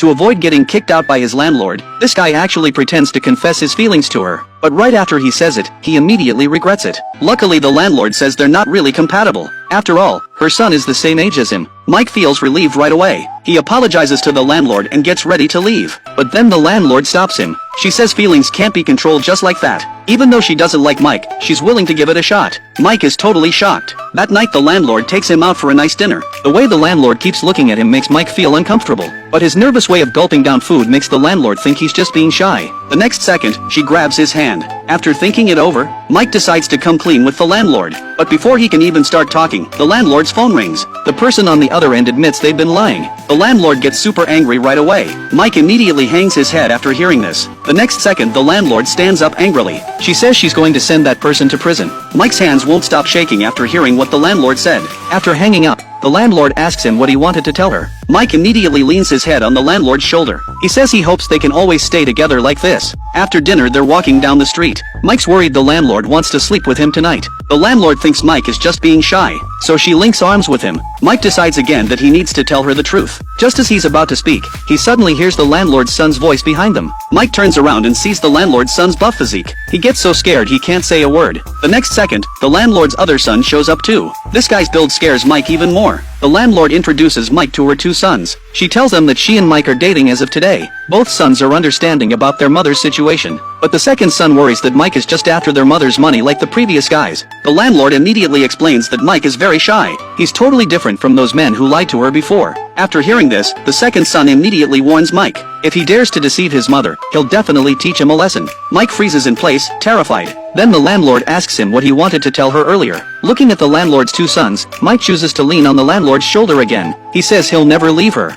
To avoid getting kicked out by his landlord, this guy actually pretends to confess his feelings to her. But right after he says it, he immediately regrets it. Luckily the landlord says they're not really compatible. After all, her son is the same age as him. Mike feels relieved right away. He apologizes to the landlord and gets ready to leave. But then the landlord stops him. She says feelings can't be controlled just like that. Even though she doesn't like Mike, she's willing to give it a shot. Mike is totally shocked. That night the landlord takes him out for a nice dinner. The way the landlord keeps looking at him makes Mike feel uncomfortable. But his nervous way of gulping down food makes the landlord think he's just being shy. The next second, she grabs his hand. After thinking it over, Mike decides to come clean with the landlord. But before he can even start talking, the landlord's phone rings. The person on the other end admits they've been lying. The landlord gets super angry right away. Mike immediately hangs his head after hearing this. The next second the landlord stands up angrily. She says she's going to send that person to prison. Mike's hands won't stop shaking after hearing what the landlord said. After hanging up, the landlord asks him what he wanted to tell her. Mike immediately leans his head on the landlord's shoulder. He says he hopes they can always stay together like this. After dinner they're walking down the street. Mike's worried the landlord wants to sleep with him tonight. The landlord thinks Mike is just being shy, so she links arms with him. Mike decides again that he needs to tell her the truth. Just as he's about to speak, he suddenly hears the landlord's son's voice behind them. Mike turns around and sees the landlord's son's buff physique. He gets so scared he can't say a word. The next second, the landlord's other son shows up too. This guy's build scares Mike even more. The landlord introduces Mike to her two sons. She tells them that she and Mike are dating as of today. Both sons are understanding about their mother's situation. But the second son worries that Mike is just after their mother's money like the previous guys. The landlord immediately explains that Mike is very shy. He's totally different from those men who lied to her before. After hearing this, the second son immediately warns Mike. If he dares to deceive his mother, he'll definitely teach him a lesson. Mike freezes in place, terrified. Then the landlord asks him what he wanted to tell her earlier. Looking at the landlord's two sons, Mike chooses to lean on the landlord's shoulder again. He says he'll never leave her.